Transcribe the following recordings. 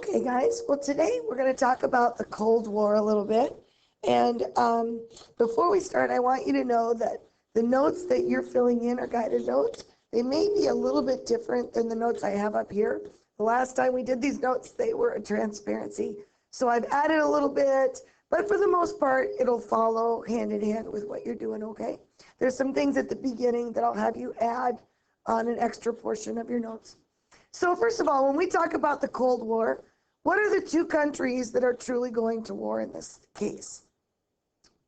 Okay, guys. Well, today we're going to talk about the Cold War a little bit. And before we start, I want you to know that the notes that you're filling in are guided notes. They may be a little bit different than the notes I have up here. The last time we did these notes, they were a transparency. So I've added a little bit, but for the most part, it'll follow hand in hand with what you're doing, okay? There's some things at the beginning that I'll have you add on an extra portion of your notes. So first of all, when we talk about the Cold War, what are the two countries that are truly going to war in this case?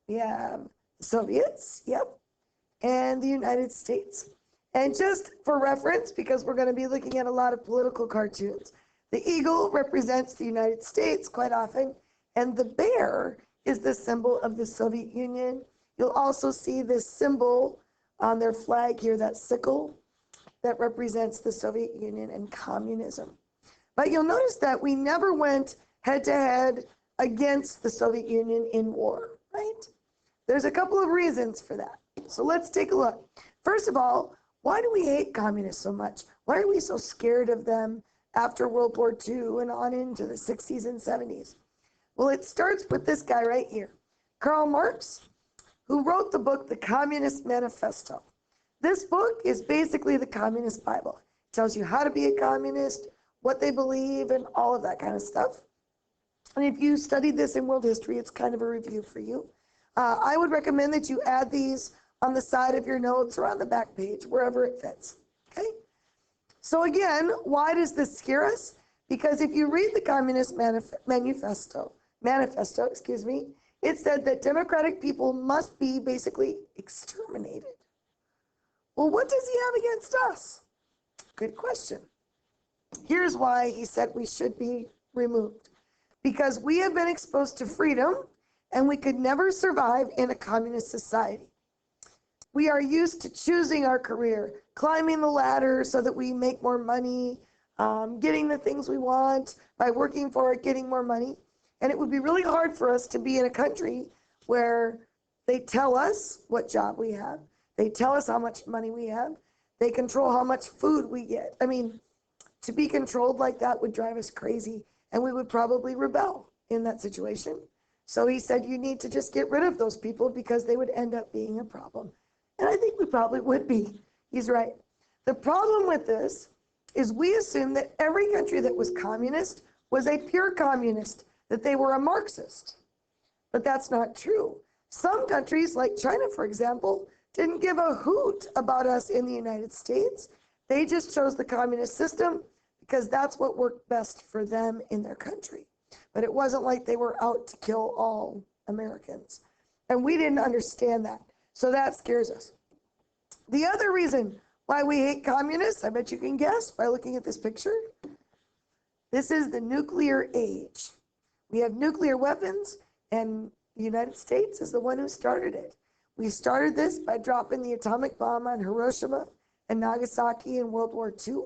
We have the Soviets, yep, and the United States. And just for reference, because we're going to be looking at a lot of political cartoons, the eagle represents the United States quite often, and the bear is the symbol of the Soviet Union. You'll also see this symbol on their flag here, that sickle, that represents the Soviet Union and communism. But you'll notice that we never went head-to-head against the Soviet Union in war, right? There's a couple of reasons for that. So let's take a look. First of all, why do we hate communists so much? Why are we so scared of them after World War II and on into the 60s and 70s? Well, it starts with this guy right here, Karl Marx, who wrote the book, The Communist Manifesto. This book is basically the Communist Bible. It tells you how to be a communist, what they believe, and all of that kind of stuff. And if you studied this in world history, it's kind of a review for you. I would recommend that you add these on the side of your notes or on the back page, wherever it fits, okay? So again, why does this scare us? Because if you read the Communist Manifesto, it said that democratic people must be basically exterminated. Well, what does he have against us? Good question. Here's why he said we should be removed. Because we have been exposed to freedom, and we could never survive in a communist society. We are used to choosing our career, climbing the ladder so that we make more money, getting the things we want by working for it, getting more money. And it would be really hard for us to be in a country where they tell us what job we have. They tell us how much money we have. They control how much food we get. I mean, to be controlled like that would drive us crazy, and we would probably rebel in that situation. So he said you need to just get rid of those people because they would end up being a problem. And I think we probably would be. He's right. The problem with this is we assume that every country that was communist was a pure communist, that they were a Marxist. But that's not true. Some countries, like China, for example, didn't give a hoot about us in the United States. They just chose the communist system because that's what worked best for them in their country. But it wasn't like they were out to kill all Americans. And we didn't understand that. So that scares us. The other reason why we hate communists, I bet you can guess by looking at this picture. This is the nuclear age. We have nuclear weapons, and the United States is the one who started it. We started this by dropping the atomic bomb on Hiroshima and Nagasaki in World War II.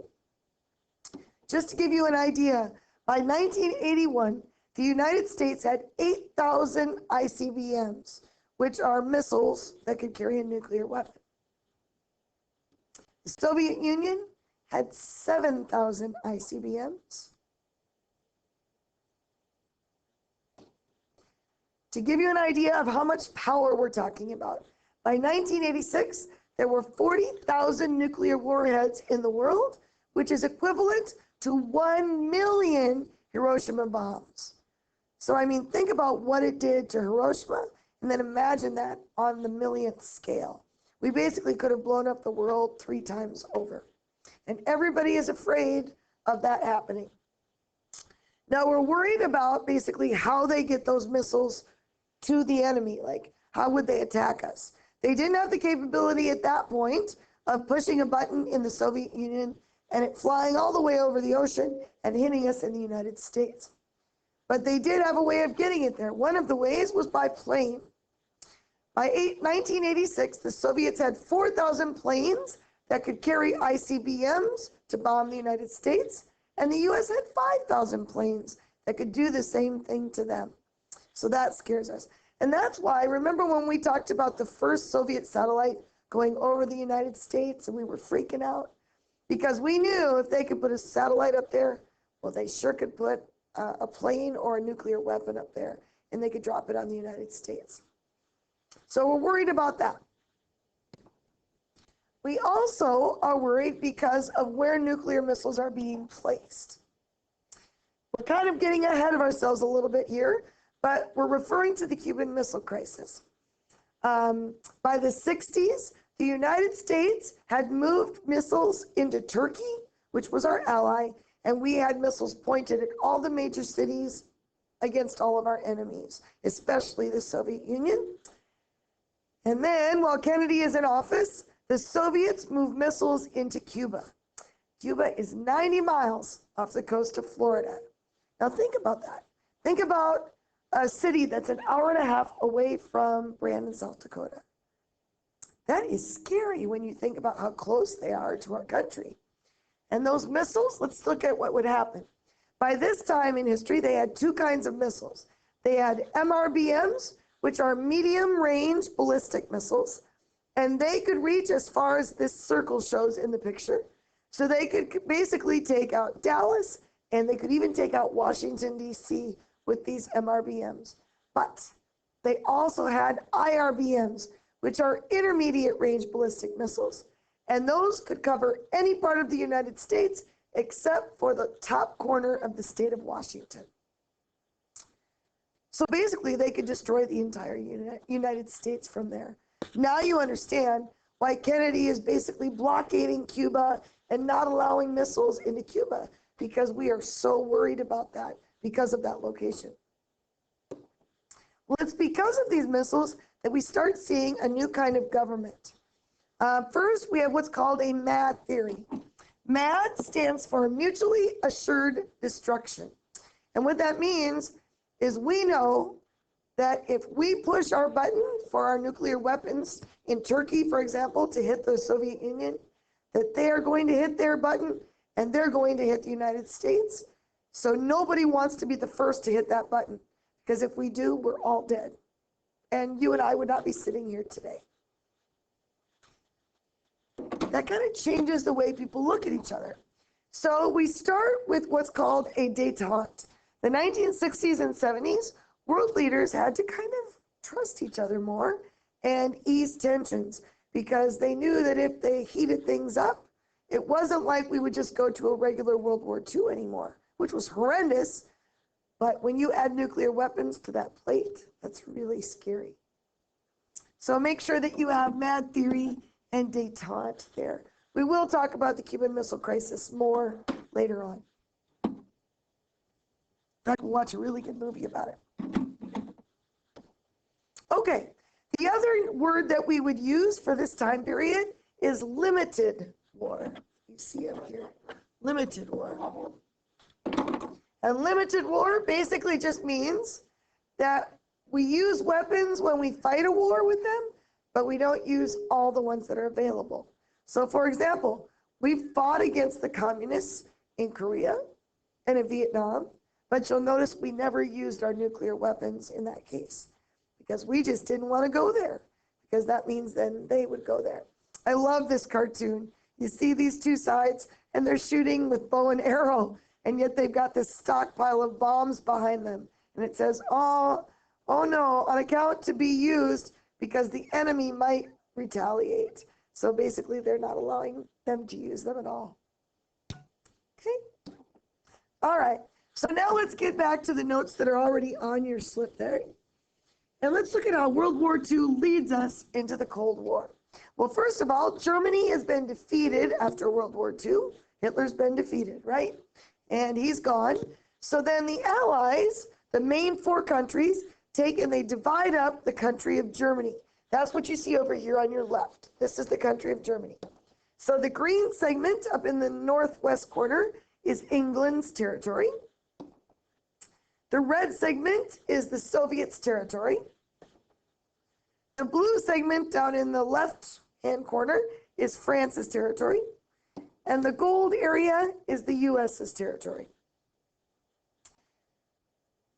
Just to give you an idea, by 1981, the United States had 8,000 ICBMs, which are missiles that could carry a nuclear weapon. The Soviet Union had 7,000 ICBMs. To give you an idea of how much power we're talking about, by 1986, there were 40,000 nuclear warheads in the world, which is equivalent to 1 million Hiroshima bombs. So, I mean, think about what it did to Hiroshima, and then imagine that on the millionth scale. We basically could have blown up the world 3 times over. And everybody is afraid of that happening. Now, we're worried about basically how they get those missiles to the enemy. Like, how would they attack us? They didn't have the capability at that point of pushing a button in the Soviet Union and it flying all the way over the ocean and hitting us in the United States. But they did have a way of getting it there. One of the ways was by plane. By 1986, the Soviets had 4,000 planes that could carry ICBMs to bomb the United States, and the US had 5,000 planes that could do the same thing to them. So that scares us. And that's why, remember when we talked about the first Soviet satellite going over the United States and we were freaking out? Because we knew if they could put a satellite up there, well, they sure could put a plane or a nuclear weapon up there, and they could drop it on the United States. So we're worried about that. We also are worried because of where nuclear missiles are being placed. We're kind of getting ahead of ourselves a little bit here, but we're referring to the Cuban Missile Crisis. By the 60s, the United States had moved missiles into Turkey, which was our ally, and we had missiles pointed at all the major cities against all of our enemies, especially the Soviet Union. And then, while Kennedy is in office, the Soviets moved missiles into Cuba. Cuba is 90 miles off the coast of Florida. Now think about that. Think about a city that's an hour and a half away from Brandon, South Dakota. That is scary when you think about how close they are to our country. And those missiles, let's look at what would happen. By this time in history, they had two kinds of missiles. They had MRBMs, which are medium-range ballistic missiles, and they could reach as far as this circle shows in the picture. So they could basically take out Dallas, and they could even take out Washington, D.C. with these MRBMs. But they also had IRBMs, which are intermediate-range ballistic missiles. And those could cover any part of the United States except for the top corner of the state of Washington. So basically, they could destroy the entire United States from there. Now you understand why Kennedy is basically blockading Cuba and not allowing missiles into Cuba, because we are so worried about that because of that location. Well, it's because of these missiles that we start seeing a new kind of government. First, we have what's called a MAD theory. MAD stands for Mutually Assured Destruction. And what that means is we know that if we push our button for our nuclear weapons in Turkey, for example, to hit the Soviet Union, that they are going to hit their button and they're going to hit the United States. So nobody wants to be the first to hit that button, because if we do, we're all dead. And you and I would not be sitting here today. That kind of changes the way people look at each other. So we start with what's called a détente. The 1960s and 70s, world leaders had to kind of trust each other more and ease tensions, because they knew that if they heated things up, it wasn't like we would just go to a regular World War II anymore, which was horrendous. But when you add nuclear weapons to that plate, that's really scary. So make sure that you have MAD theory and détente there. We will talk about the Cuban Missile Crisis more later on. I can watch a really good movie about it. Okay, the other word that we would use for this time period is limited war. You see up here, limited war. And limited war basically just means that we use weapons when we fight a war with them, but we don't use all the ones that are available. So for example, we fought against the communists in Korea and in Vietnam, but you'll notice we never used our nuclear weapons in that case, because we just didn't want to go there, because that means then they would go there. I love this cartoon. You see these two sides, and they're shooting with bow and arrow, and yet they've got this stockpile of bombs behind them. And it says, oh no, on account to be used because the enemy might retaliate. So basically, they're not allowing them to use them at all. Okay. All right. So now let's get back to the notes that are already on your slip there. And let's look at how World War II leads us into the Cold War. Well, first of all, Germany has been defeated after World War II. Hitler's been defeated, right? And he's gone. So then the Allies, the main four countries, take and they divide up the country of Germany. That's what you see over here on your left. This is the country of Germany. So the green segment up in the northwest corner is England's territory. The red segment is the Soviets' territory. The blue segment down in the left-hand corner is France's territory. And the gold area is the U.S.'s territory.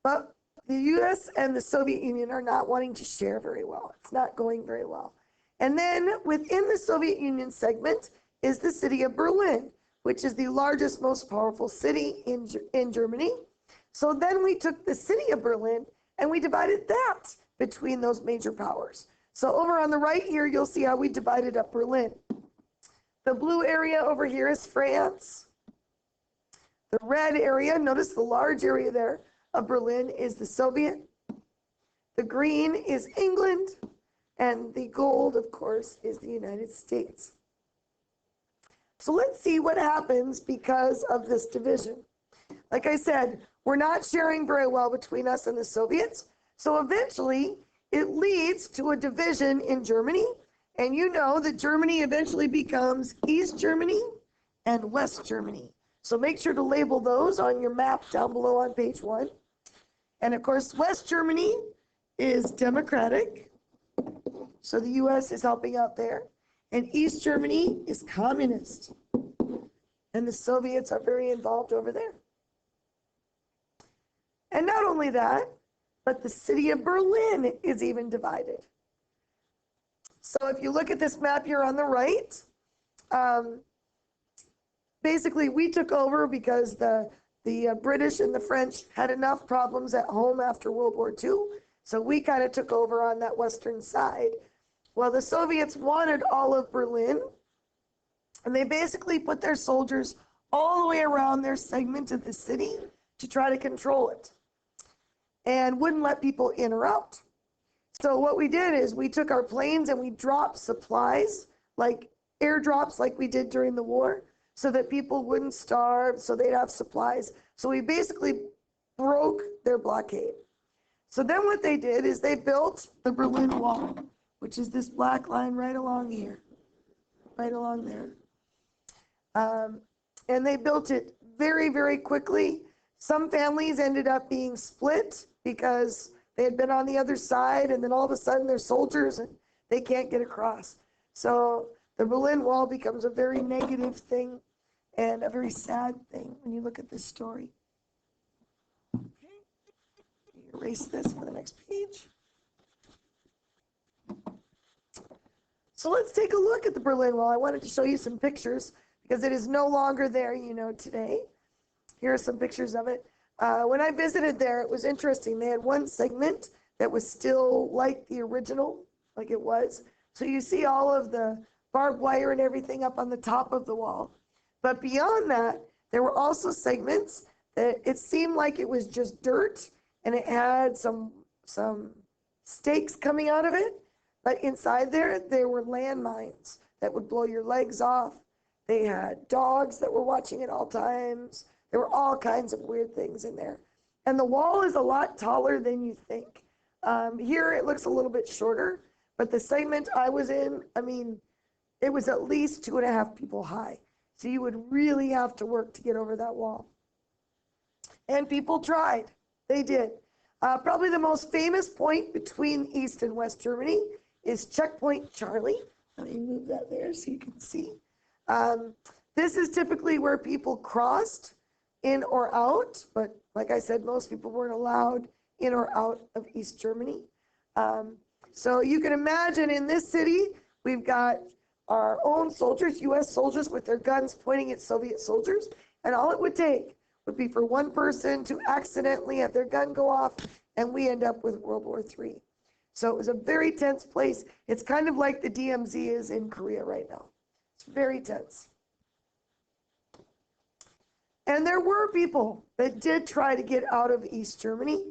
But the U.S. and the Soviet Union are not wanting to share very well. It's not going very well. And then within the Soviet Union segment is the city of Berlin, which is the largest, most powerful city in Germany. So then we took the city of Berlin and we divided that between those major powers. So over on the right here, you'll see how we divided up Berlin. The blue area over here is France. The red area, notice the large area there of Berlin, is the Soviet. The green is England. And the gold, of course, is the United States. So let's see what happens because of this division. Like I said, we're not sharing very well between us and the Soviets. So eventually, it leads to a division in Germany. And you know that Germany eventually becomes East Germany and West Germany. So make sure to label those on your map down below on page 1. And of course, West Germany is democratic. So the US is helping out there. And East Germany is communist. And the Soviets are very involved over there. And not only that, but the city of Berlin is even divided. So if you look at this map here on the right, basically we took over because the British and the French had enough problems at home after World War II. So we kind of took over on that western side. Well, the Soviets wanted all of Berlin, and they basically put their soldiers all the way around their segment of the city to try to control it, and wouldn't let people in or out. So what we did is we took our planes and we dropped supplies, like airdrops like we did during the war, so that people wouldn't starve, so they'd have supplies. So we basically broke their blockade. So then what they did is they built the Berlin Wall, which is this black line right along here, right along there. And they built it very, very quickly. Some families ended up being split because they had been on the other side, and then all of a sudden they're soldiers and they can't get across. So the Berlin Wall becomes a very negative thing and a very sad thing when you look at this story. Okay. Erase this for the next page. So let's take a look at the Berlin Wall. I wanted to show you some pictures because it is no longer there, today. Here are some pictures of it. When I visited there, it was interesting. They had one segment that was still like the original, like it was. So you see all of the barbed wire and everything up on the top of the wall. But beyond that, there were also segments that it seemed like it was just dirt, and it had some stakes coming out of it. But inside there were landmines that would blow your legs off. They had dogs that were watching at all times. There were all kinds of weird things in there. And the wall is a lot taller than you think. Here it looks a little bit shorter, but the segment I was in, it was at least 2.5 people high. So you would really have to work to get over that wall. And people tried. They did. Probably the most famous point between East and West Germany is Checkpoint Charlie. Let me move that there so you can see. This is typically where people crossed in or out, but like I said, most people weren't allowed in or out of East Germany. So you can imagine in this city, we've got our own soldiers, US soldiers with their guns pointing at Soviet soldiers, and all it would take would be for one person to accidentally have their gun go off, and we end up with World War III. So it was a very tense place. It's kind of like the DMZ is in Korea right now. It's very tense. And there were people that did try to get out of East Germany.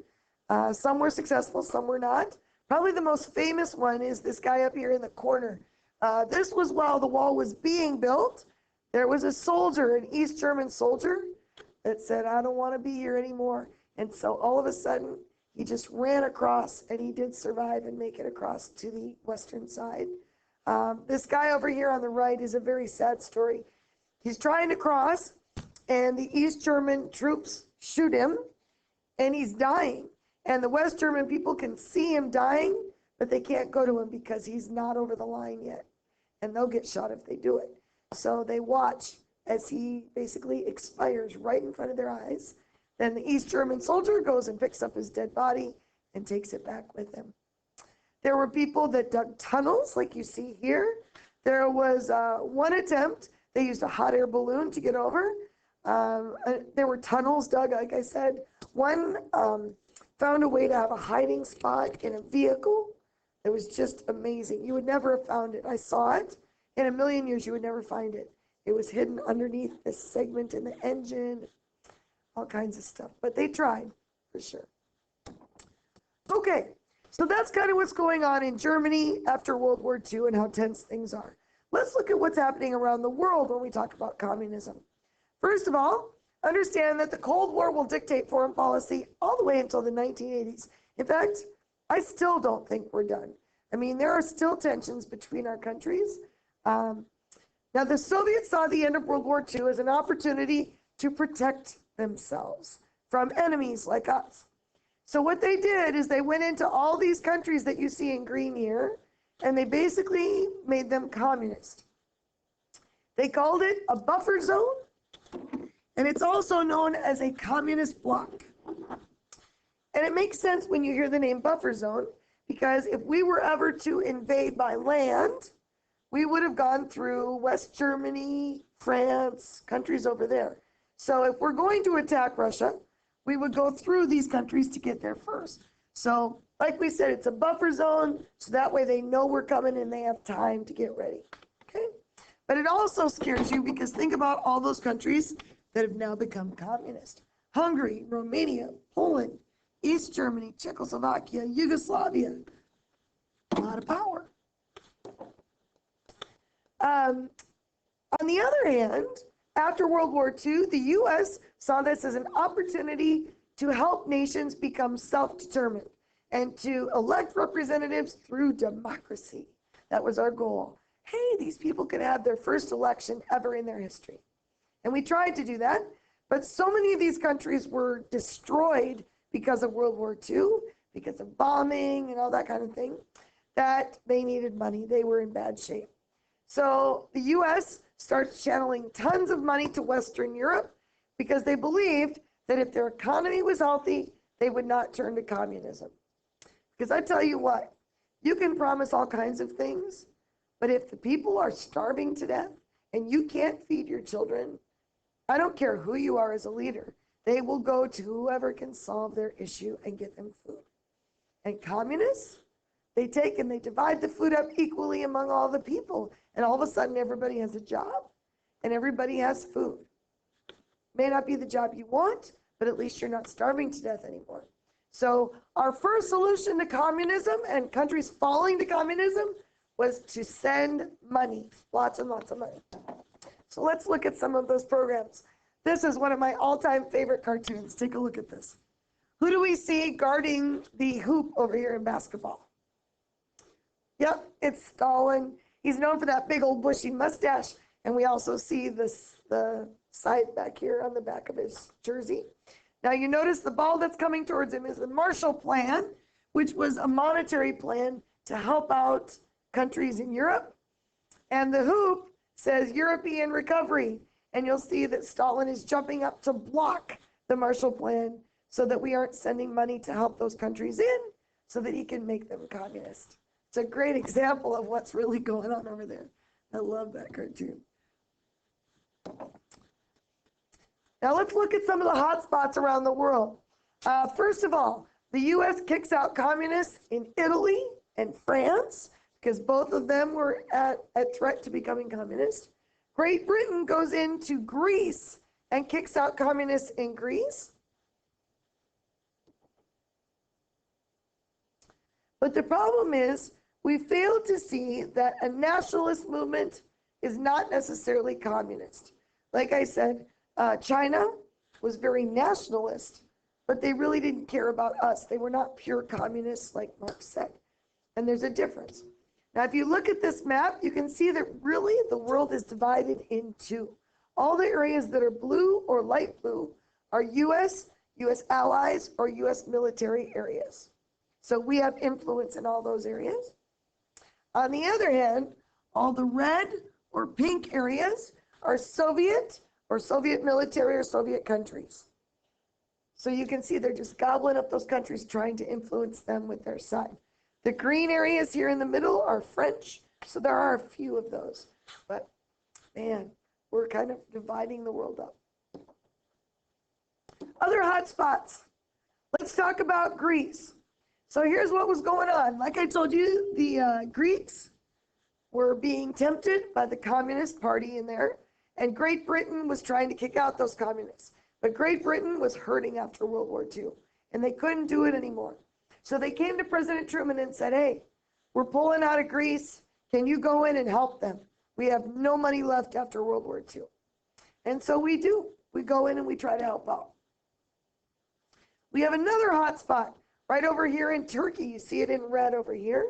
Some were successful, some were not. Probably the most famous one is this guy up here in the corner. This was while the wall was being built. There was a soldier, an East German soldier, that said, I don't want to be here anymore. And so all of a sudden, he just ran across, and he did survive and make it across to the western side. This guy over here on the right is a very sad story. He's trying to cross, and the East German troops shoot him, and he's dying. And the West German people can see him dying, but they can't go to him because he's not over the line yet. And they'll get shot if they do it. So they watch as he basically expires right in front of their eyes. Then the East German soldier goes and picks up his dead body and takes it back with him. There were people that dug tunnels like you see here. There was one attempt. They used a hot air balloon to get over. There were tunnels dug, like I said, One found a way to have a hiding spot in a vehicle. It was just amazing. You would never have found it. I saw it. In a million years, you would never find it. It was hidden underneath this segment in the engine, all kinds of stuff. But they tried, for sure. Okay, so that's kind of what's going on in Germany after World War II and how tense things are. Let's look at what's happening around the world when we talk about communism. First of all, understand that the Cold War will dictate foreign policy all the way until the 1980s. In fact, I still don't think we're done. I mean, there are still tensions between our countries. Now, the Soviets saw the end of World War II as an opportunity to protect themselves from enemies like us. So what they did is they went into all these countries that you see in green here, and they basically made them communist. They called it a buffer zone, and it's also known as a communist bloc. And it makes sense when you hear the name buffer zone, because if we were ever to invade by land, we would have gone through West Germany, France, countries over there. So if we're going to attack Russia, we would go through these countries to get there first. So like we said, it's a buffer zone, so that way they know we're coming and they have time to get ready, okay? But it also scares you because think about all those countries that have now become communist. Hungary, Romania, Poland, East Germany, Czechoslovakia, Yugoslavia, a lot of power. On the other hand, after World War II, the U.S. saw this as an opportunity to help nations become self-determined and to elect representatives through democracy. That was our goal. Hey, these people could have their first election ever in their history. And we tried to do that, but so many of these countries were destroyed because of World War II, because of bombing and all that kind of thing, that they needed money. They were in bad shape. So the U.S. starts channeling tons of money to Western Europe because they believed that if their economy was healthy, they would not turn to communism. Because I tell you what, you can promise all kinds of things, but if the people are starving to death and you can't feed your children, I don't care who you are as a leader, they will go to whoever can solve their issue and get them food. And communists, they take and they divide the food up equally among all the people. And all of a sudden, everybody has a job and everybody has food. May not be the job you want, but at least you're not starving to death anymore. So our first solution to communism and countries falling to communism was to send money, lots and lots of money. So let's look at some of those programs. This is one of my all-time favorite cartoons. Take a look at this. Who do we see guarding the hoop over here in basketball? Yep, it's Stalin. He's known for that big old bushy mustache. And we also see the side back here on the back of his jersey. Now you notice the ball that's coming towards him is the Marshall Plan, which was a monetary plan to help out countries in Europe. And the hoop says European recovery. And you'll see that Stalin is jumping up to block the Marshall Plan so that we aren't sending money to help those countries in so that he can make them communist. It's a great example of what's really going on over there. I love that cartoon. Now let's look at some of the hot spots around the world. First of all, the U.S. kicks out communists in Italy and France because both of them were at threat to becoming communist. Great Britain goes into Greece and kicks out communists in Greece. But the problem is we fail to see that a nationalist movement is not necessarily communist. Like I said, China was very nationalist, but they really didn't care about us. They were not pure communists like Marx said. And there's a difference. Now, if you look at this map, you can see that really the world is divided in two. All the areas that are blue or light blue are US, US allies, or US military areas. So we have influence in all those areas. On the other hand, all the red or pink areas are Soviet or Soviet military or Soviet countries. So you can see they're just gobbling up those countries, trying to influence them with their side. The green areas here in the middle are French, so there are a few of those. But man, we're kind of dividing the world up. Other hot spots. Let's talk about Greece. So here's what was going on. Like I told you, the Greeks were being tempted by the Communist Party in there, and Great Britain was trying to kick out those communists. But Great Britain was hurting after World War II, and they couldn't do it anymore. So they came to President Truman and said, hey, we're pulling out of Greece. Can you go in and help them? We have no money left after World War II. And so we do. We go in and we try to help out. We have another hot spot right over here in Turkey. You see it in red over here.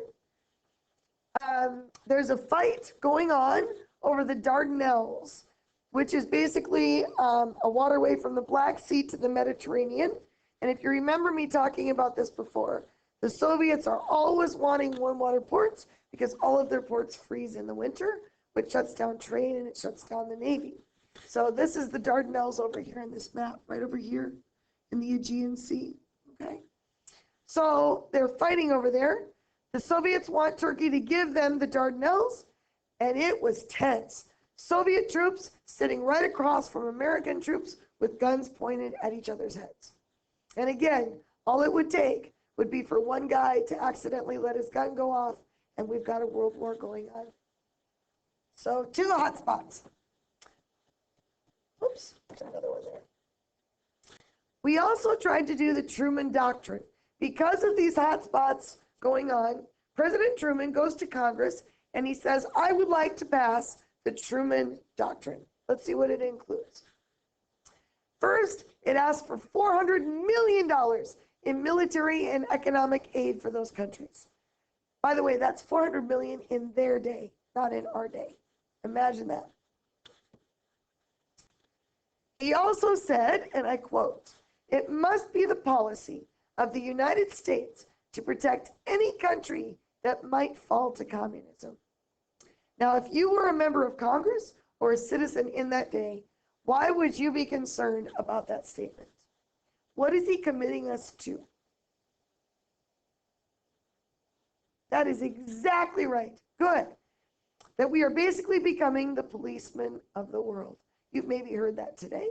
There's a fight going on over the Dardanelles, which is basically a waterway from the Black Sea to the Mediterranean. And if you remember me talking about this before, the Soviets are always wanting warm water ports because all of their ports freeze in the winter, which shuts down trade and it shuts down the Navy. So this is the Dardanelles over here in this map, right over here in the Aegean Sea, okay? So they're fighting over there. The Soviets want Turkey to give them the Dardanelles, and it was tense. Soviet troops sitting right across from American troops with guns pointed at each other's heads. And again, all it would take would be for one guy to accidentally let his gun go off, and we've got a world war going on. So 2 hot spots. Oops, there's another one there. We also tried to do the Truman Doctrine. Because of these hot spots going on, President Truman goes to Congress and he says, I would like to pass the Truman Doctrine. Let's see what it includes. First, it asks for $400 million in military and economic aid for those countries. By the way, that's $400 million in their day, not in our day. Imagine that. He also said, and I quote, it must be the policy of the United States to protect any country that might fall to communism. Now, if you were a member of Congress or a citizen in that day, why would you be concerned about that statement? What is he committing us to? That is exactly right. Good. That we are basically becoming the policemen of the world. You've maybe heard that today.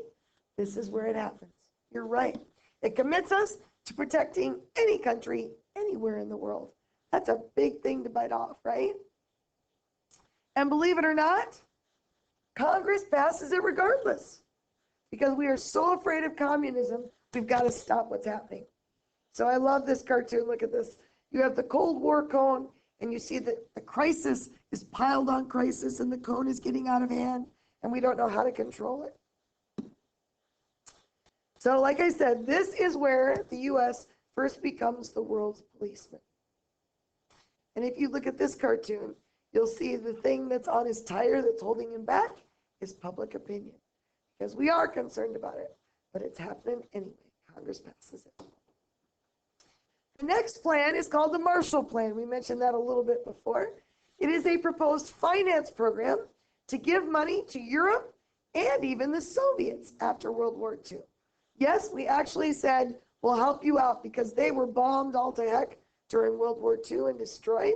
This is where it happens. You're right. It commits us to protecting any country, anywhere in the world. That's a big thing to bite off, right? And believe it or not, Congress passes it regardless. Because we are so afraid of communism, we've got to stop what's happening. So I love this cartoon. Look at this. You have the Cold War cone, and you see that the crisis is piled on crisis, and the cone is getting out of hand, and we don't know how to control it. So like I said, this is where the U.S. first becomes the world's policeman. And if you look at this cartoon, you'll see the thing that's on his tire that's holding him back is public opinion. Because we are concerned about it, but it's happening anyway. Congress passes it. The next plan is called the Marshall Plan. We mentioned that a little bit before. It is a proposed finance program to give money to Europe and even the Soviets after World War II. Yes, we actually said, we'll help you out because they were bombed all to heck during World War II and destroyed.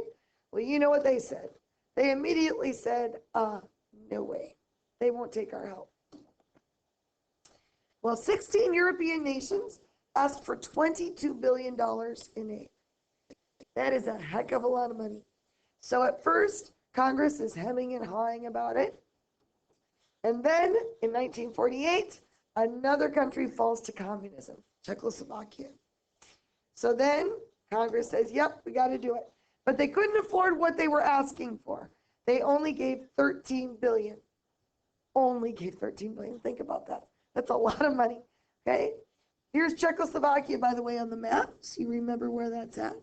Well, you know what they said. They immediately said, no way. They won't take our help. Well, 16 European nations asked for $22 billion in aid. That is a heck of a lot of money. So at first, Congress is hemming and hawing about it. And then in 1948, another country falls to communism, Czechoslovakia. So then Congress says, yep, we got to do it. But they couldn't afford what they were asking for. They only gave $13 billion. Only gave $13 billion. Think about that. That's a lot of money, okay? Here's Czechoslovakia, by the way, on the map, so you remember where that's at.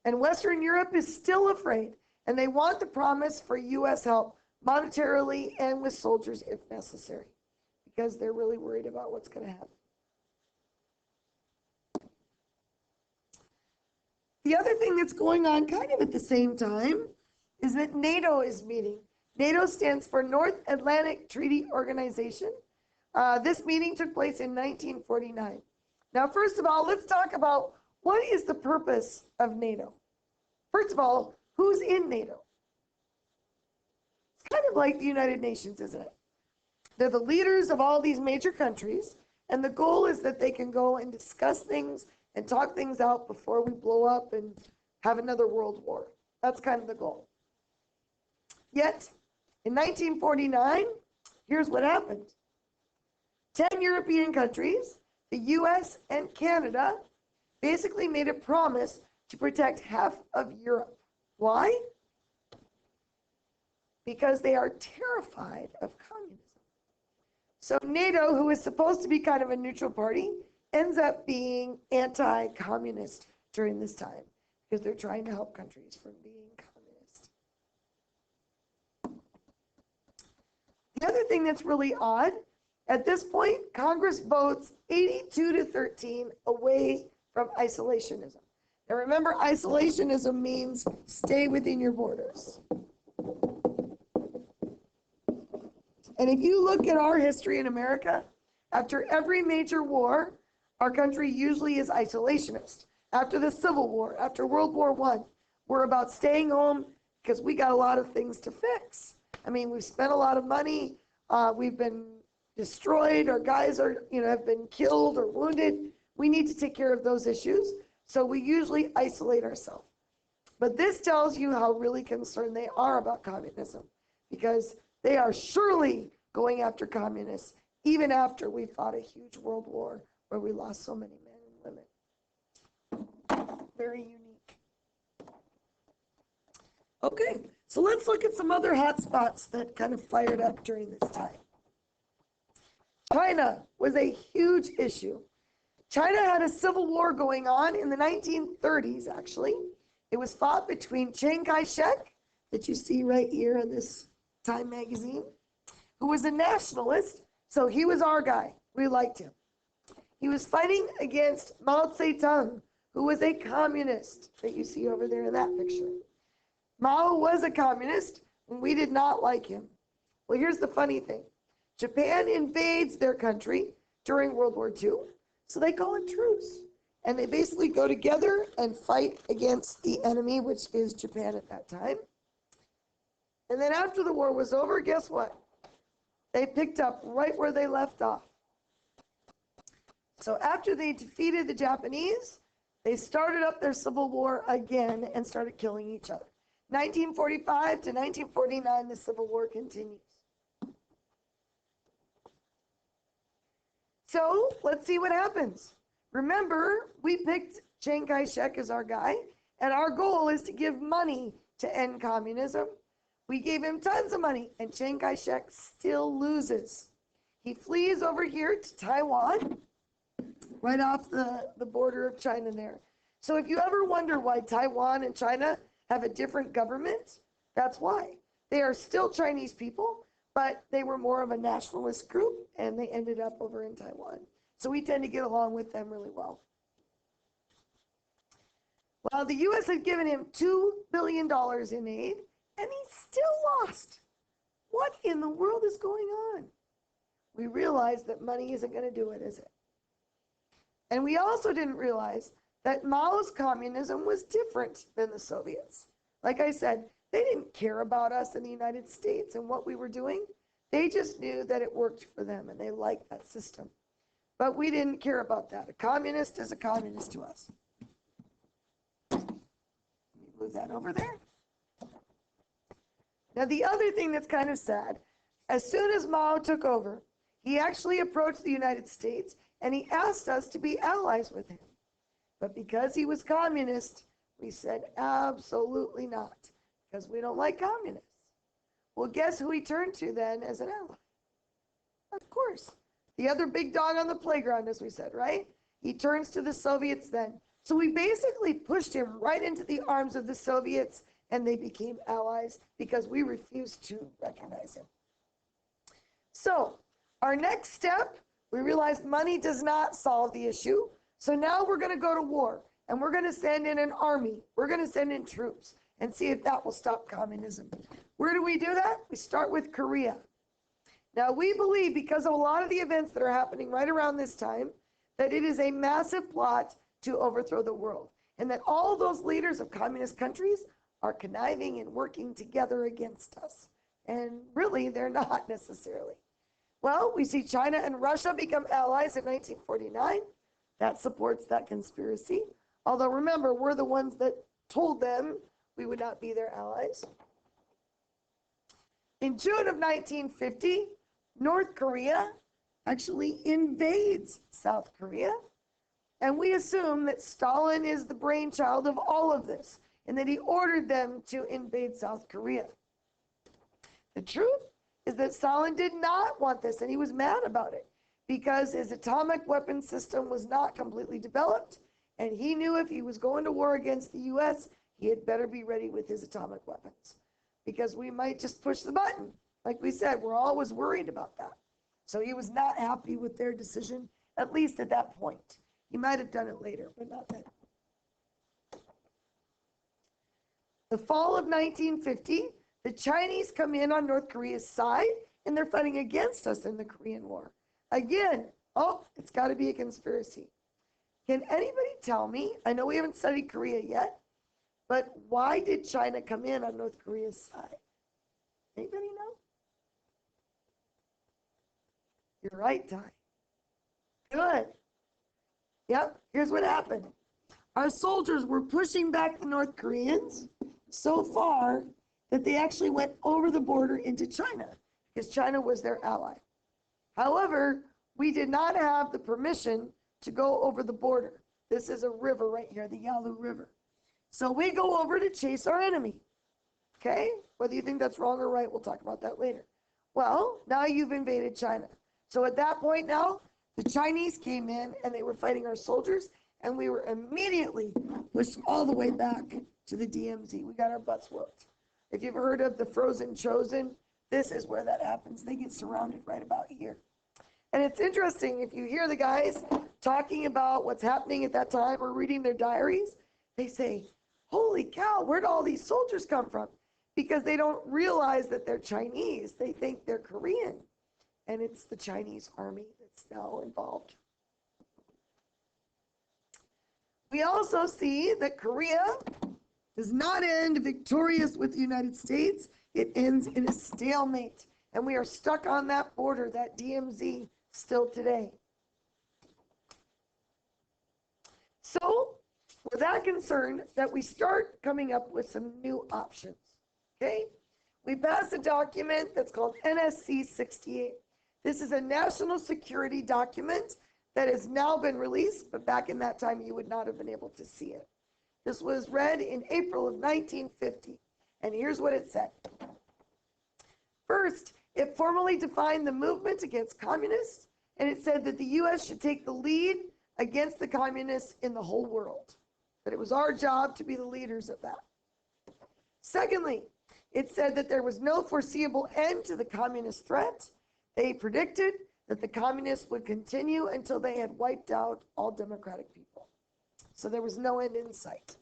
And Western Europe is still afraid, and they want the promise for U.S. help monetarily and with soldiers if necessary, because they're really worried about what's going to happen. The other thing that's going on kind of at the same time is that NATO is meeting. NATO stands for North Atlantic Treaty Organization. This meeting took place in 1949. Now, first of all, let's talk about what is the purpose of NATO. First of all, who's in NATO? It's kind of like the United Nations, isn't it? They're the leaders of all these major countries, and the goal is that they can go and discuss things and talk things out before we blow up and have another world war. That's kind of the goal. Yet, in 1949, here's what happened. 10 European countries, the US and Canada, basically made a promise to protect half of Europe. Why? Because they are terrified of communism. So NATO, who is supposed to be kind of a neutral party, ends up being anti-communist during this time because they're trying to help countries from being communist. The other thing that's really odd, at this point, Congress votes 82-13 away from isolationism. Now remember, isolationism means stay within your borders. And if you look at our history in America, after every major war, our country usually is isolationist. After the Civil War, after World War I, we're about staying home because we got a lot of things to fix. I mean, we've spent a lot of money. We've been destroyed. Our guys are, have been killed or wounded. We need to take care of those issues. So we usually isolate ourselves. But this tells you how really concerned they are about communism, because they are surely going after communists, even after we fought a huge world war where we lost so many men and women. Very unique. Okay, so let's look at some other hot spots that kind of fired up during this time. China was a huge issue. China had a civil war going on in the 1930s, actually. It was fought between Chiang Kai-shek, that you see right here in this Time magazine, who was a nationalist, so he was our guy. We liked him. He was fighting against Mao Zedong, who was a communist, that you see over there in that picture. Mao was a communist, and we did not like him. Well, here's the funny thing. Japan invades their country during World War II, so they call it truce. And they basically go together and fight against the enemy, which is Japan at that time. And then after the war was over, guess what? They picked up right where they left off. So after they defeated the Japanese, they started up their civil war again and started killing each other. 1945 to 1949, the civil war continues. So let's see what happens. Remember, we picked Chiang Kai-shek as our guy, and our goal is to give money to end communism. We gave him tons of money, and Chiang Kai-shek still loses. He flees over here to Taiwan, right off the border of China there. So if you ever wonder why Taiwan and China have a different government, that's why. They are still Chinese people, but they were more of a nationalist group, and they ended up over in Taiwan. So we tend to get along with them really well. Well, the U.S. had given him $2 billion in aid, and he still lost. What in the world is going on? We realized that money isn't going to do it, is it? And we also didn't realize that Mao's communism was different than the Soviets. Like I said, they didn't care about us in the United States and what we were doing. They just knew that it worked for them, and they liked that system. But we didn't care about that. A communist is a communist to us. Let me move that over there. Now, the other thing that's kind of sad, as soon as Mao took over, he actually approached the United States, and he asked us to be allies with him. But because he was communist, we said absolutely not, because we don't like communists. Well, guess who he turned to then as an ally? Of course, the other big dog on the playground, as we said, right? He turns to the Soviets then. So we basically pushed him right into the arms of the Soviets, and they became allies because we refused to recognize him. So our next step, we realized money does not solve the issue. So now we're going to go to war, and we're going to send in an army. We're going to send in troops and see if that will stop communism. Where do we do that? We start with Korea. Now, we believe, because of a lot of the events that are happening right around this time, that it is a massive plot to overthrow the world, and that all those leaders of communist countries are conniving and working together against us. And really, they're not necessarily. Well, we see China and Russia become allies in 1949. That supports that conspiracy. Although remember, we're the ones that told them we would not be their allies. In June of 1950, North Korea actually invades South Korea. And we assume that Stalin is the brainchild of all of this and that he ordered them to invade South Korea. The truth is that Stalin did not want this, and he was mad about it because his atomic weapon system was not completely developed, and he knew if he was going to war against the US, he had better be ready with his atomic weapons because we might just push the button. Like we said, we're always worried about that. So he was not happy with their decision, at least at that point. He might have done it later, but not then. The fall of 1950, the Chinese come in on North Korea's side, and they're fighting against us in the Korean War. Again, it's got to be a conspiracy. Can anybody tell me, I know we haven't studied Korea yet, but why did China come in on North Korea's side? Anybody know? You're right, Ty. Good. Yep, here's what happened. Our soldiers were pushing back the North Koreans so far that they actually went over the border into China because China was their ally. However, we did not have the permission to go over the border. This is a river right here, the Yalu River. So we go over to chase our enemy. Okay? Whether you think that's wrong or right, we'll talk about that later. Well, now you've invaded China. So at that point now, the Chinese came in and they were fighting our soldiers, and we were immediately pushed all the way back to the DMZ. We got our butts whooped. If you've heard of the Frozen Chosen, this is where that happens. They get surrounded right about here. And it's interesting, if you hear the guys talking about what's happening at that time or reading their diaries, they say, holy cow, where'd all these soldiers come from? Because they don't realize that they're Chinese. They think they're Korean. And it's the Chinese army that's now involved. We also see that Korea does not end victorious with the United States. It ends in a stalemate. And we are stuck on that border, that DMZ, still today. So, we're that concerned that we start coming up with some new options. Okay? We passed a document that's called NSC 68. This is a national security document that has now been released, but back in that time you would not have been able to see it. This was read in April of 1950, and here's what it said. First, it formally defined the movement against communists, and it said that the U.S. should take the lead against the communists in the whole world, that it was our job to be the leaders of that. Secondly, it said that there was no foreseeable end to the communist threat. They predicted that the communists would continue until they had wiped out all democratic people. So there was no end in sight.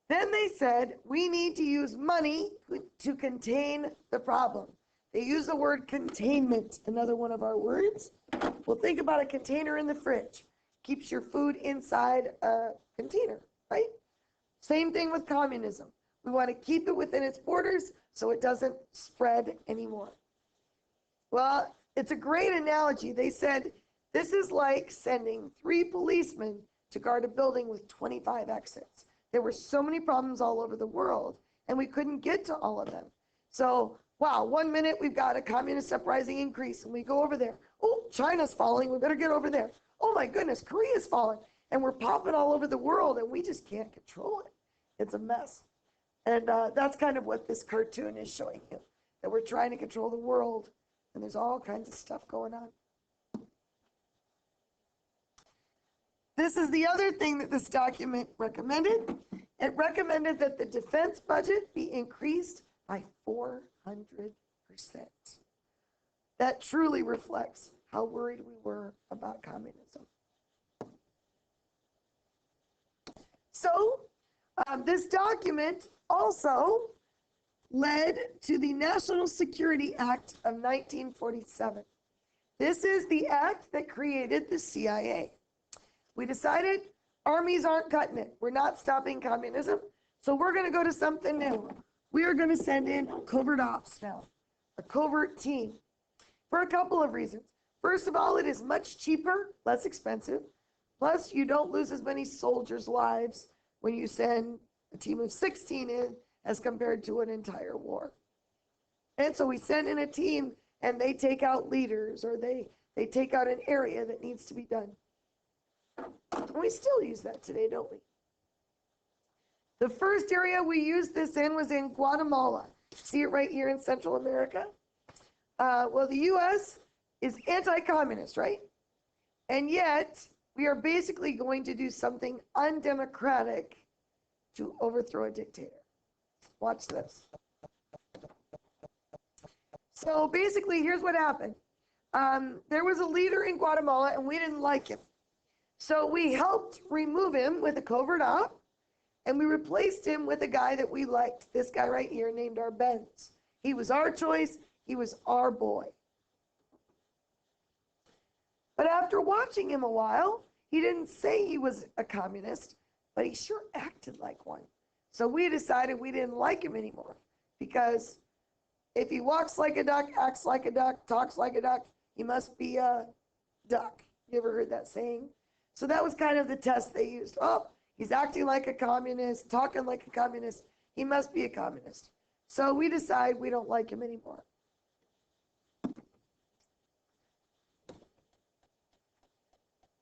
Then they said, we need to use money to contain the problem. They use the word containment, another one of our words. Well, think about a container in the fridge. Keeps your food inside a container, right? Same thing with communism. We want to keep it within its borders so it doesn't spread anymore. Well, it's a great analogy. They said, this is like sending 3 policemen to guard a building with 25 exits. There were so many problems all over the world, and we couldn't get to all of them. So, wow, 1 minute we've got a communist uprising increase, and we go over there. Oh, China's falling, we better get over there. Oh my goodness, Korea's falling. And we're popping all over the world, and we just can't control it. It's a mess. And that's kind of what this cartoon is showing you, that we're trying to control the world, and there's all kinds of stuff going on. This is the other thing that this document recommended. It recommended that the defense budget be increased by 400%. That truly reflects how worried we were about communism. So, this document also led to the National Security Act of 1947. This is the act that created the CIA. We decided armies aren't cutting it. We're not stopping communism, so we're going to go to something new. We are going to send in covert ops now. a covert team, for a couple of reasons. First of all, it is much cheaper, less expensive. Plus, you don't lose as many soldiers' lives when you send a team of 16 in as compared to an entire war. And so we send in a team and they take out leaders, or they take out an area that needs to be done. And we still use that today, don't we? The first area we used this in was in Guatemala. See it right here in Central America? Well, the U.S. is anti-communist, right? And yet, we are basically going to do something undemocratic to overthrow a dictator. Watch this. So basically, here's what happened. There was a leader in Guatemala, and we didn't like him. So we helped remove him with a covert op, and we replaced him with a guy that we liked, this guy right here named Arbenz. He was our choice. He was our boy. But after watching him a while, he didn't say he was a communist, but he sure acted like one. So we decided we didn't like him anymore, because if he walks like a duck, acts like a duck, talks like a duck, he must be a duck. You ever heard that saying? So that was kind of the test they used. Oh, he's acting like a communist, talking like a communist. He must be a communist. So we decide we don't like him anymore.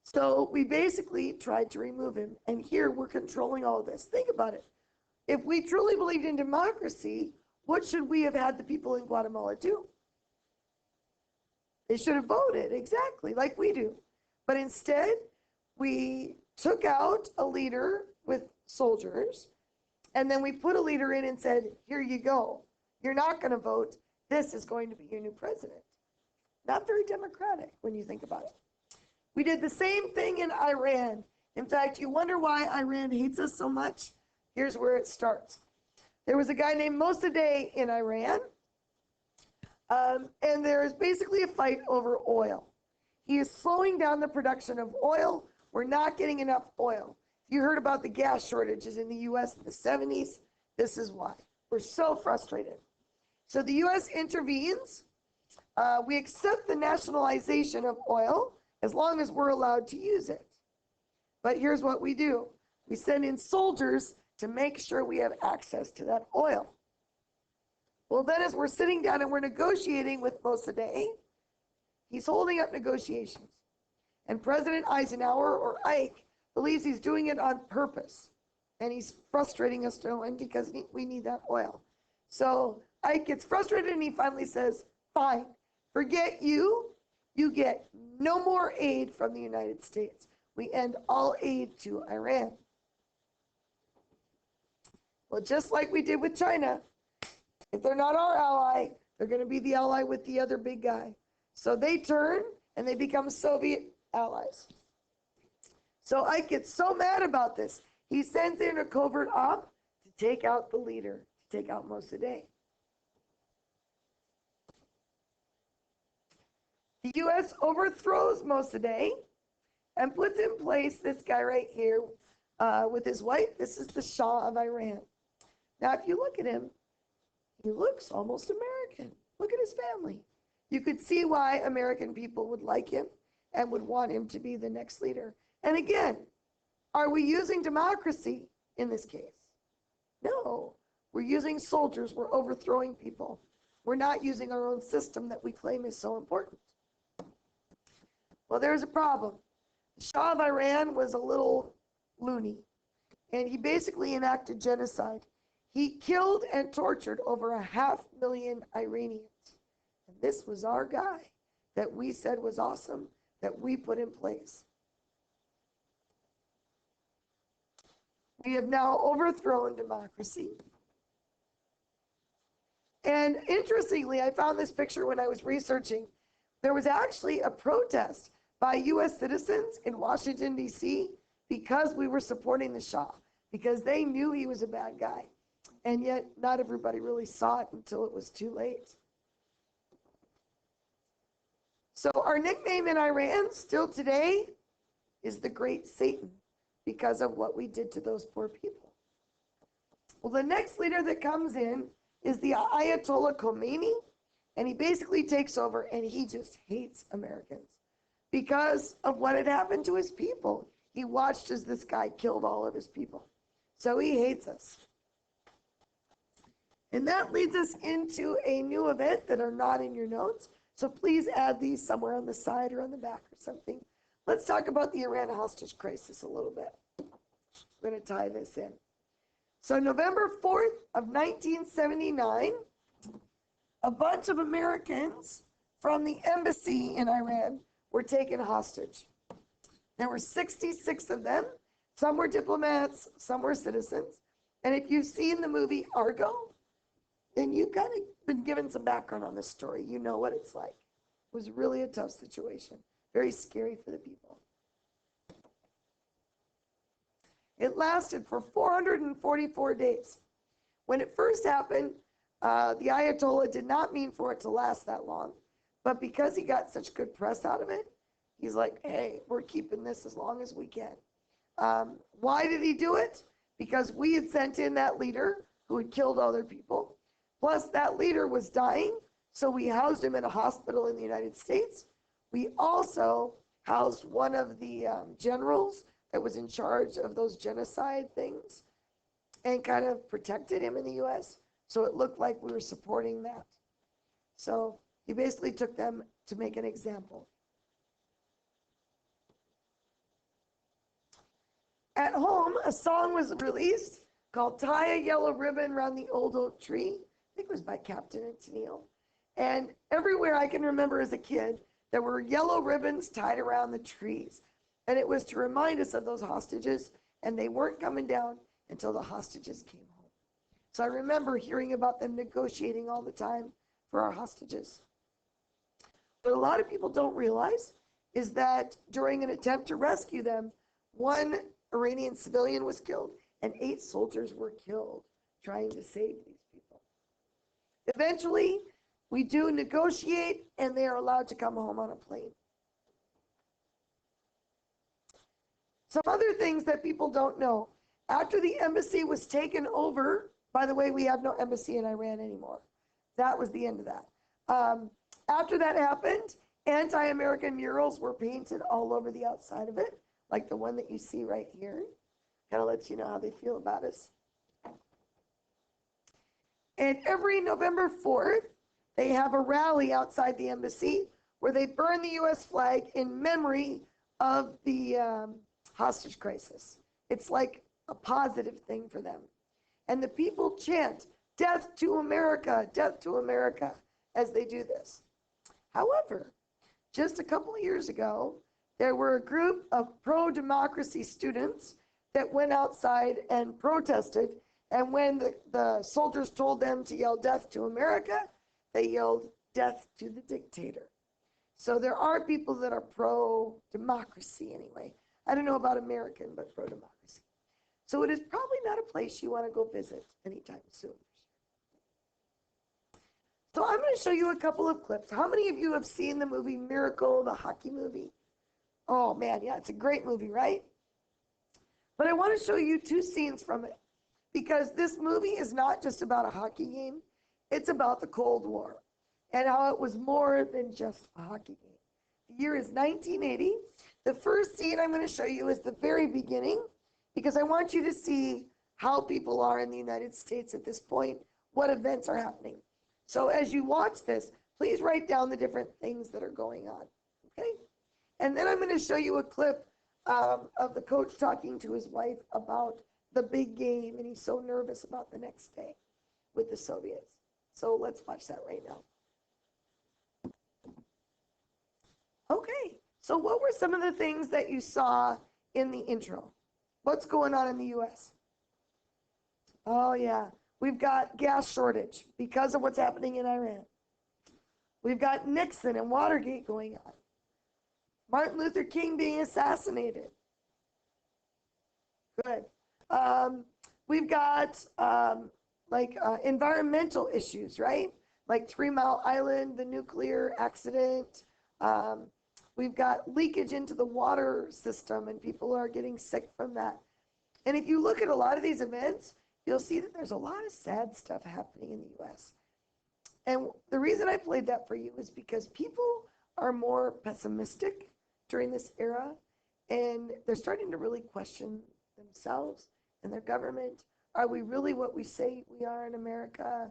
So we basically tried to remove him. And here we're controlling all of this. Think about it. If we truly believed in democracy, what should we have had the people in Guatemala do? They should have voted, exactly, like we do. But instead, we took out a leader with soldiers, and then we put a leader in and said, here you go. You're not going to vote. This is going to be your new president. Not very democratic when you think about it. We did the same thing in Iran. In fact, you wonder why Iran hates us so much? Here's where it starts. There was a guy named Mossadegh in Iran, and there is basically a fight over oil. He is slowing down the production of oil. We're not getting enough oil. If you heard about the gas shortages in the U.S. in the 70s, this is why. We're so frustrated. So the U.S. intervenes. We accept the nationalization of oil as long as we're allowed to use it. But here's what we do. We send in soldiers to make sure we have access to that oil. Well, then as we're sitting down and we're negotiating with Mossadegh, he's holding up negotiations. And President Eisenhower, or Ike, believes he's doing it on purpose. And he's frustrating us to win because we need that oil. So Ike gets frustrated and he finally says, fine, forget you. You get no more aid from the United States. We end all aid to Iran. Well, just like we did with China, if they're not our ally, they're going to be the ally with the other big guy. So they turn and they become Soviet allies. So Ike gets so mad about this, he sends in a covert op to take out the leader, to take out Mossadegh. The U.S. overthrows Mossadegh and puts in place this guy right here with his wife. This is the Shah of Iran. Now, if you look at him, he looks almost American. Look at his family. You could see why American people would like him and would want him to be the next leader. And again, are we using democracy in this case? No. We're using soldiers. We're overthrowing people. We're not using our own system that we claim is so important. Well, there's a problem. The Shah of Iran was a little loony, and he basically enacted genocide. He killed and tortured over 500,000 Iranians. And this was our guy that we said was awesome, that we put in place. We have now overthrown democracy. And interestingly, I found this picture when I was researching. There was actually a protest by U.S. citizens in Washington, D.C., because we were supporting the Shah, because they knew he was a bad guy. And yet, not everybody really saw it until it was too late. So our nickname in Iran, still today, is the Great Satan, because of what we did to those poor people. Well, the next leader that comes in is the Ayatollah Khomeini, And he basically takes over, and he just hates Americans because of what had happened to his people. He watched as this guy killed all of his people. So he hates us. And that leads us into a new event that are not in your notes. So please add these somewhere on the side or on the back or something. Let's talk about the Iran hostage crisis a little bit. I'm going to tie this in. So November 4th of 1979, a bunch of Americans from the embassy in Iran were taken hostage. There were 66 of them. Some were diplomats, some were citizens. And if you've seen the movie Argo, then you've kind of been given some background on this story. You know what it's like. It was really a tough situation. Very scary for the people. It lasted for 444 days. When it first happened, the Ayatollah did not mean for it to last that long. But because he got such good press out of it, he's like, hey, we're keeping this as long as we can. Why did he do it? Because we had sent in that leader who had killed other people. Plus, that leader was dying, so we housed him in a hospital in the United States. We also housed one of the generals that was in charge of those genocide things and kind of protected him in the U.S., so it looked like we were supporting that. So he basically took them to make an example. At home, a song was released called Tie a Yellow Ribbon Around the Old Oak Tree. I think it was by Captain and Tennille. And everywhere I can remember as a kid, there were yellow ribbons tied around the trees. And it was to remind us of those hostages, and they weren't coming down until the hostages came home. So I remember hearing about them negotiating all the time for our hostages. What a lot of people don't realize is that during an attempt to rescue them, one Iranian civilian was killed and 8 soldiers were killed trying to save these people. Eventually, we do negotiate and they are allowed to come home on a plane. Some other things that people don't know. After the embassy was taken over, by the way, we have no embassy in Iran anymore. That was the end of that. After that happened, anti-American murals were painted all over the outside of it, like the one that you see right here. Kind of lets you know how they feel about us. And every November 4th, they have a rally outside the embassy where they burn the U.S. flag in memory of the hostage crisis. It's like a positive thing for them. And the people chant, "Death to America, death to America," as they do this. However, just a couple of years ago, there were a group of pro-democracy students that went outside and protested. And when the soldiers told them to yell "Death to America," they yelled "Death to the dictator." So there are people that are pro-democracy anyway. I don't know about American, but pro-democracy. So it is probably not a place you want to go visit anytime soon. So I'm going to show you a couple of clips. How many of you have seen the movie Miracle, the hockey movie? Oh man, yeah, it's a great movie, right? But I want to show you 2 scenes from it because this movie is not just about a hockey game. It's about the Cold War and how it was more than just a hockey game. The year is 1980. The first scene I'm going to show you is the very beginning because I want you to see how people are in the United States at this point, what events are happening. So as you watch this, please write down the different things that are going on, okay? And then I'm going to show you a clip of the coach talking to his wife about the big game, and he's so nervous about the next day with the Soviets. So let's watch that right now. Okay, so what were some of the things that you saw in the intro? What's going on in the U.S.? Oh yeah, we've got gas shortage because of what's happening in Iran. We've got Nixon and Watergate going on. Martin Luther King being assassinated. Good. We've got environmental issues, right? Like 3 Mile Island, the nuclear accident. We've got leakage into the water system and people are getting sick from that. And if you look at a lot of these events, you'll see that there's a lot of sad stuff happening in the U.S. And the reason I played that for you is because people are more pessimistic during this era, and they're starting to really question themselves and their government. Are we really what we say we are in America?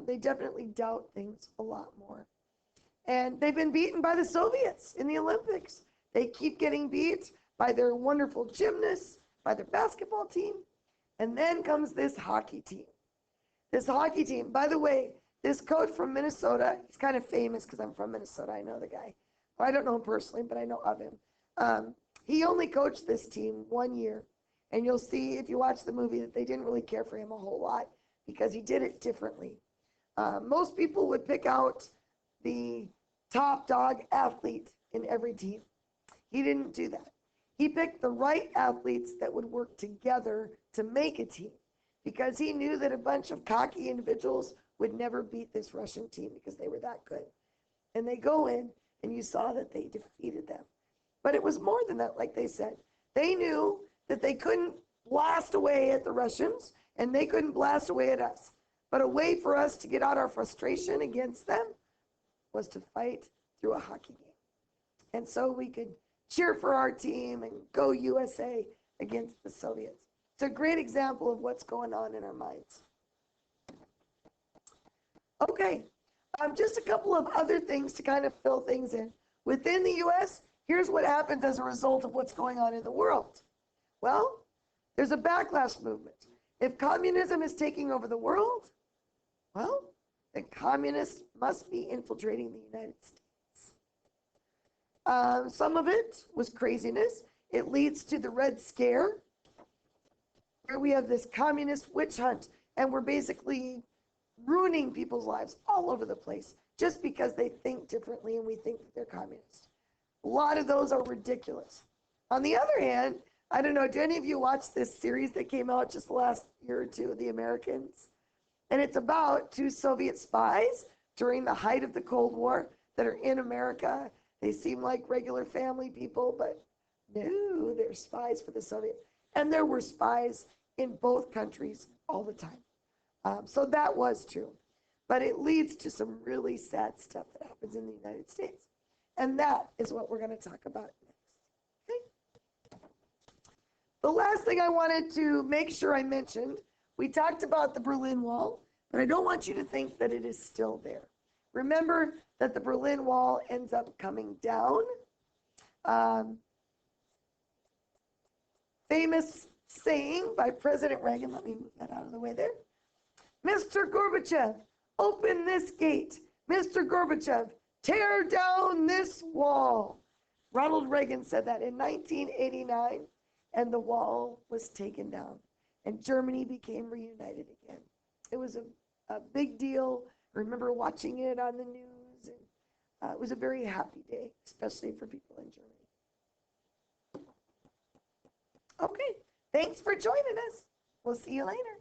They definitely doubt things a lot more. And they've been beaten by the Soviets in the Olympics. They keep getting beat by their wonderful gymnasts, by their basketball team. And then comes this hockey team. This hockey team, by the way, this coach from Minnesota, he's kind of famous because I'm from Minnesota. I know the guy. Well, I don't know him personally, but I know of him. He only coached this team 1 year. And you'll see if you watch the movie that they didn't really care for him a whole lot because he did it differently. Most people would pick out the top dog athlete in every team. He didn't do that. He picked the right athletes that would work together to make a team because he knew that a bunch of cocky individuals would never beat this Russian team because they were that good. And they go in, and you saw that they defeated them. But it was more than that, like they said. They knew that they couldn't blast away at the Russians, and they couldn't blast away at us. But a way for us to get out our frustration against them was to fight through a hockey game. And so we could cheer for our team and go USA against the Soviets. It's a great example of what's going on in our minds. Okay, just a couple of other things to kind of fill things in. Within the US, here's what happens as a result of what's going on in the world. Well, there's a backlash movement. If communism is taking over the world, well, then communists must be infiltrating the United States. Some of it was craziness. It leads to the Red Scare, where we have this communist witch hunt, and we're basically ruining people's lives all over the place just because they think differently and we think that they're communists. A lot of those are ridiculous. On the other hand, I don't know, do any of you watch this series that came out just the last year or two, The Americans? And it's about two Soviet spies during the height of the Cold War that are in America. They seem like regular family people, but no, they're spies for the Soviets. And there were spies in both countries all the time. So that was true. But it leads to some really sad stuff that happens in the United States. And that is what we're going to talk about next. Okay? The last thing I wanted to make sure I mentioned, we talked about the Berlin Wall, but I don't want you to think that it is still there. Remember that the Berlin Wall ends up coming down. Famous saying by President Reagan, let me move that out of the way there. Mr. Gorbachev, open this gate. Mr. Gorbachev, tear down this wall. Ronald Reagan said that in 1989, and the wall was taken down, and Germany became reunited again. It was a big deal. I remember watching it on the news, and it was a very happy day, especially for people in Germany. Okay, thanks for joining us. We'll see you later.